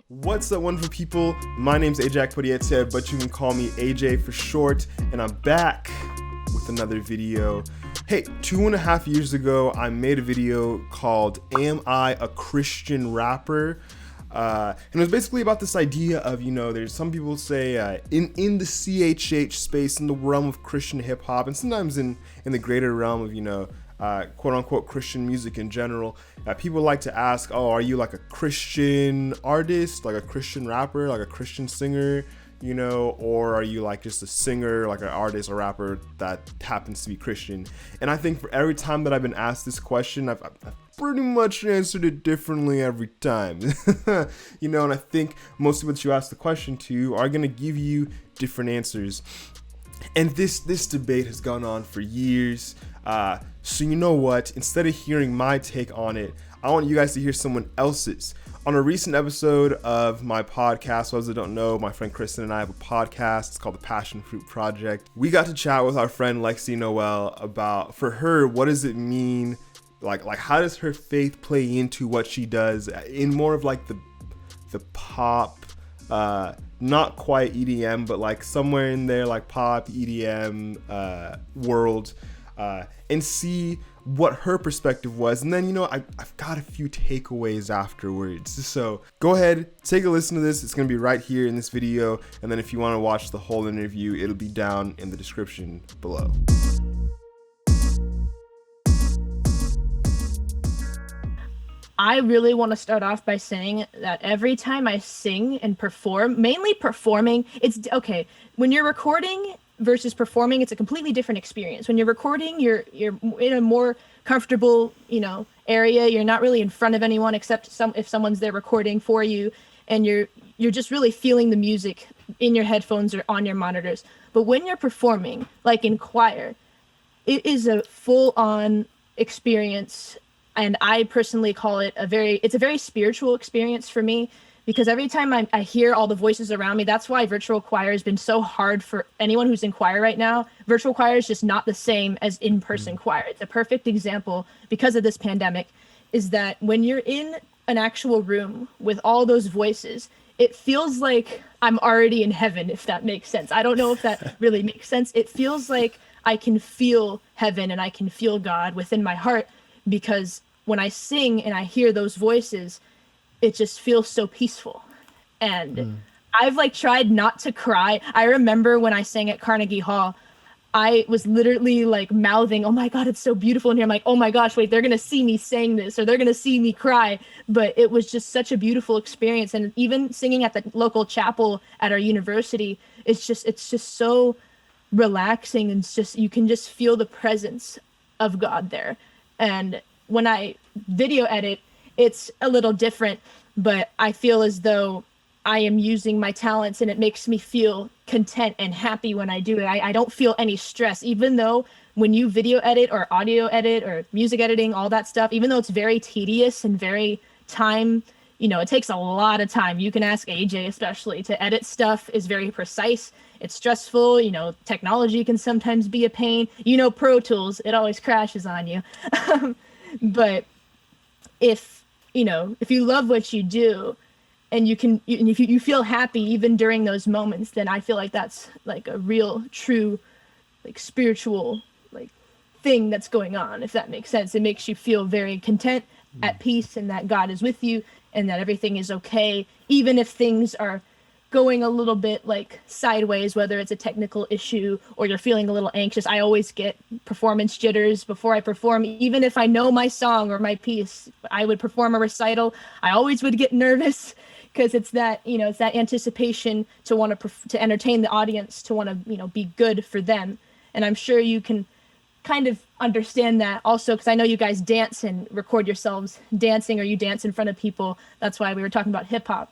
What's up, wonderful people? My name's Ajak Podiete, but you can call me AJ for short, and I'm back with another video. Hey, 2.5 years ago, I made a video called Am I a Christian Rapper? And it was basically about this idea of, there's some people say in the CHH space, in the realm of Christian hip hop, and sometimes in the greater realm of, quote unquote Christian music in general, people like to ask, oh, are you like a Christian artist, like a Christian rapper, like a Christian singer, or are you like just a singer, like an artist or rapper that happens to be Christian? And I think for every time that I've been asked this question, I've pretty much answered it differently every time. And I think most of what you ask the question to are going to give you different answers. And this debate has gone on for years. So you know what? Instead of hearing my take on it, I want you guys to hear someone else's. On a recent episode of my podcast, for those that don't know, my friend Kristen and I have a podcast. It's called The Passion Fruit Project. We got to chat with our friend Lexi Noel about, for her, what does it mean? Like how does her faith play into what she does in more of like the pop, not quite EDM, but like somewhere in there, like pop EDM world, and see what her perspective was. And then, I've got a few takeaways afterwards. So go ahead, take a listen to this. It's going to be right here in this video. And then if you want to watch the whole interview, it'll be down in the description below. I really want to start off by saying that every time I sing and perform, mainly performing, it's okay. When you're recording versus performing, it's a completely different experience. When you're recording, you're in a more comfortable, area. You're not really in front of anyone except if someone's there recording for you, and you're just really feeling the music in your headphones or on your monitors. But when you're performing, like in choir, it is a full-on experience. And I personally call it it's a very spiritual experience for me, because every time I hear all the voices around me, that's why virtual choir has been so hard for anyone who's in choir right now. Virtual choir is just not the same as in-person choir. It's a perfect example because of this pandemic, is that when you're in an actual room with all those voices, it feels like I'm already in heaven, if that makes sense. I don't know if that really makes sense. It feels like I can feel heaven and I can feel God within my heart, because when I sing and I hear those voices, it just feels so peaceful. And I've tried not to cry. I remember when I sang at Carnegie Hall, I was literally mouthing, oh my God, it's so beautiful in here. I'm like, oh my gosh, wait, they're going to see me saying this, or they're going to see me cry. But it was just such a beautiful experience. And even singing at the local chapel at our university, it's just so relaxing. And you can just feel the presence of God there. And when I video edit, it's a little different, but I feel as though I am using my talents, and it makes me feel content and happy when I do it. I don't feel any stress, even though when you video edit or audio edit or music editing, all that stuff, even though it's very tedious and very time, it takes a lot of time. You can ask AJ especially. To edit stuff is very precise. It's stressful. Technology can sometimes be a pain. Pro Tools, it always crashes on you. But if you love what you do, and if you feel happy even during those moments, then I feel like that's a real, true, spiritual, thing that's going on, if that makes sense. It makes you feel very content, at peace, and that God is with you, and that everything is okay, even if things are going a little bit sideways, whether it's a technical issue or you're feeling a little anxious. I always get performance jitters before I perform, even if I know my song or my piece. I would perform a recital, I always would get nervous, because it's that it's that anticipation to want to entertain the audience, to want to be good for them. And I'm sure you can kind of understand that also, because I know you guys dance and record yourselves dancing, or you dance in front of people. That's why we were talking about hip hop.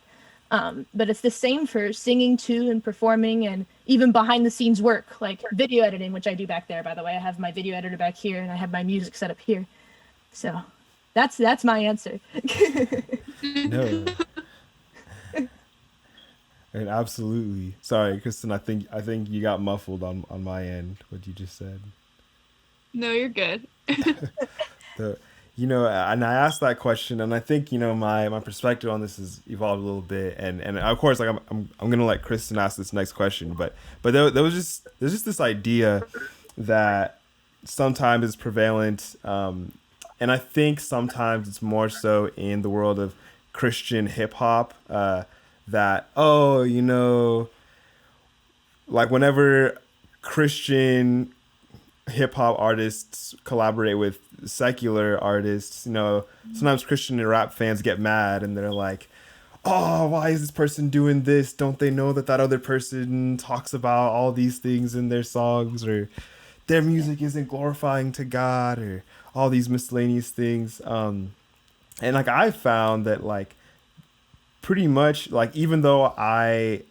But it's the same for singing too, and performing, and even behind the scenes work, like video editing, which I do back there, by the way. I have my video editor back here, and I have my music set up here. So that's my answer. No. And absolutely. Sorry, Kristen, I think you got muffled on my end, what you just said. No, you're good. and I asked that question, and I think my perspective on this has evolved a little bit, and of course, like I'm gonna let Kristen ask this next question, but there's just this idea that sometimes is prevalent, and I think sometimes it's more so in the world of Christian hip hop, that like whenever Christian hip hop artists collaborate with secular artists, sometimes Christian rap fans get mad and they're like, oh, why is this person doing this? Don't they know that other person talks about all these things in their songs, or their music isn't glorifying to God, or all these miscellaneous things. And like I found that, like, pretty much, like, even though I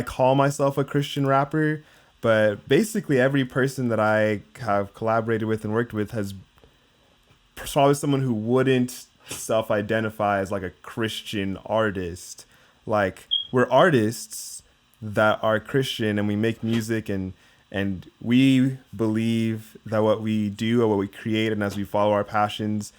call myself a Christian rapper, but basically every person that I have collaborated with and worked with has probably someone who wouldn't self-identify as like a Christian artist. Like, we're artists that are Christian, and we make music, and we believe that what we do or what we create, and as we follow our passions,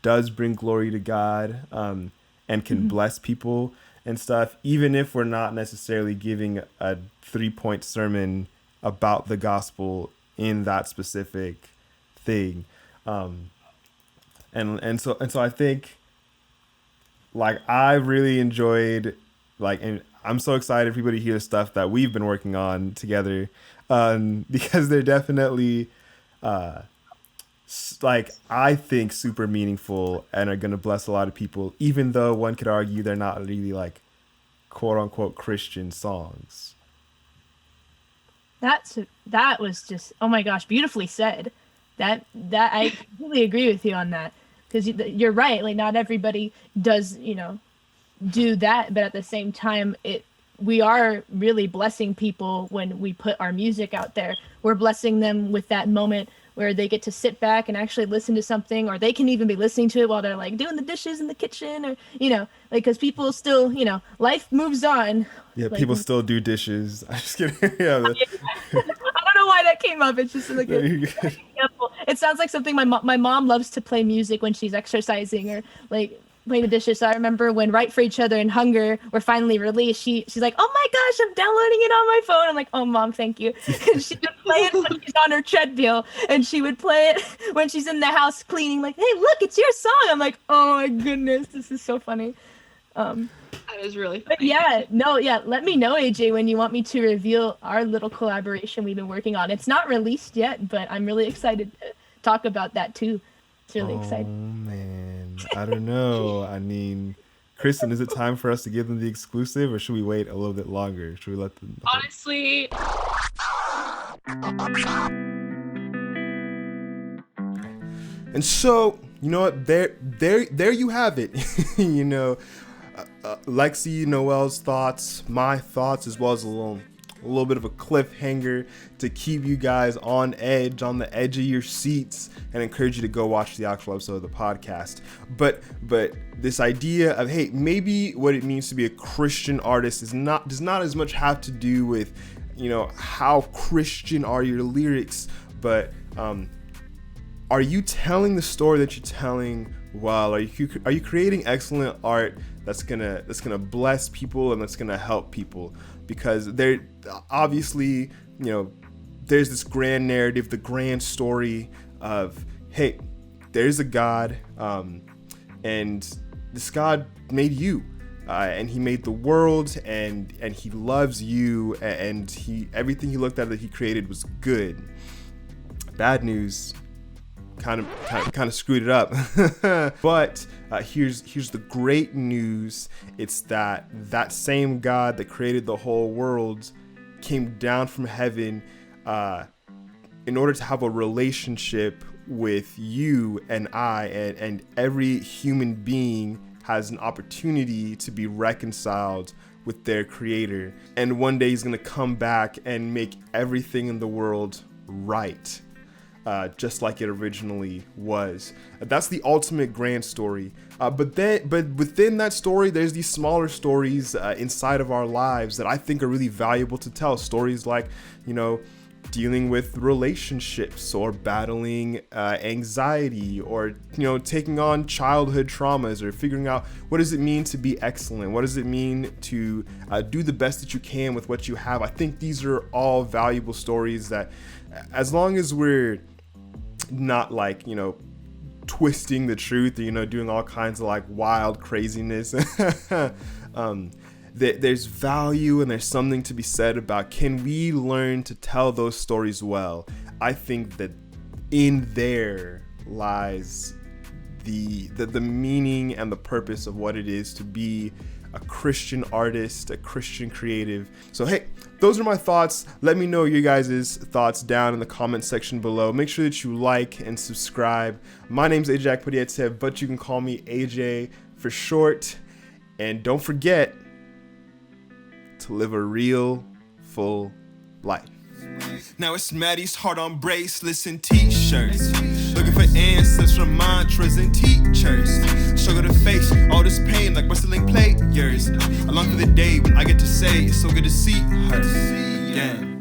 does bring glory to God, and can bless people and stuff, even if we're not necessarily giving a 3-point sermon about the gospel in that specific thing. And so I think, like, I really enjoyed, like, and I'm so excited for people to hear the stuff that we've been working on together, because they're definitely like, I think super meaningful and are going to bless a lot of people, even though one could argue they're not really like quote unquote Christian songs. That was just, oh my gosh, beautifully said. That I completely agree with you on that, because you're right. Like, not everybody does, do that, but at the same time, we are really blessing people when we put our music out there. We're blessing them with that moment where they get to sit back and actually listen to something, or they can even be listening to it while they're like doing the dishes in the kitchen, or like, because people still, life moves on. Yeah, like, people still do dishes. I'm just kidding. Yeah, I don't know why that came up. It's just like an example. It sounds like something my mom loves to play music when she's exercising, or like playing the dishes. So I remember when Right for Each Other and Hunger were finally released, she's like, oh my gosh, I'm downloading it on my phone. I'm like, oh mom, thank you. And she would play it when she's on her treadmill, and she would play it when she's in the house cleaning, like, hey, look, it's your song. I'm like, oh my goodness, this is so funny. That is really funny. But let me know, AJ, when you want me to reveal our little collaboration we've been working on. It's not released yet, but I'm really excited to talk about that too. It's really exciting. Oh man, I don't know. I mean, Kristen, is it time for us to give them the exclusive, or should we wait a little bit longer? Should we let them? Honestly, and so, you know what? There you have it. Lexi Noel's thoughts, my thoughts, as well as a little bit of a cliffhanger to keep you guys on the edge of your seats, and encourage you to go watch the actual episode of the podcast. But this idea of, hey, maybe what it means to be a Christian artist does not as much have to do with, how Christian are your lyrics, but are you telling the story that you're telling well? Are you creating excellent art that's gonna bless people and that's gonna help people? Because there obviously, there's this grand narrative, the grand story of, hey, there's a God, and this God made you, and he made the world, and he loves you, and everything he looked at that he created was good. Bad news, kind of screwed it up. But here's the great news. It's that same God that created the whole world came down from heaven in order to have a relationship with you and I, and every human being has an opportunity to be reconciled with their creator. And one day he's going to come back and make everything in the world right. Just like it originally was. That's the ultimate grand story. But within that story, there's these smaller stories inside of our lives that I think are really valuable to tell. Stories like, dealing with relationships or battling anxiety, or taking on childhood traumas, or figuring out what does it mean to be excellent, what does it mean to do the best that you can with what you have. I think these are all valuable stories that, as long as we're not like twisting the truth, or doing all kinds of like wild craziness, there's value and there's something to be said about, can we learn to tell those stories well? I think that in there lies the meaning and the purpose of what it is to be a Christian artist, a Christian creative. So hey, those are my thoughts. Let me know your guys' thoughts down in the comment section below. Make sure that you like and subscribe. My name's Ajak Podietsev, but you can call me AJ for short. And don't forget to live a real, full life. Now it's Maddie's heart on bracelets and t-shirts. Looking for answers from mantras and teachers. Struggle to face all this pain like wrestling players. Along for the day when I get to say it's so good to see her. Yeah.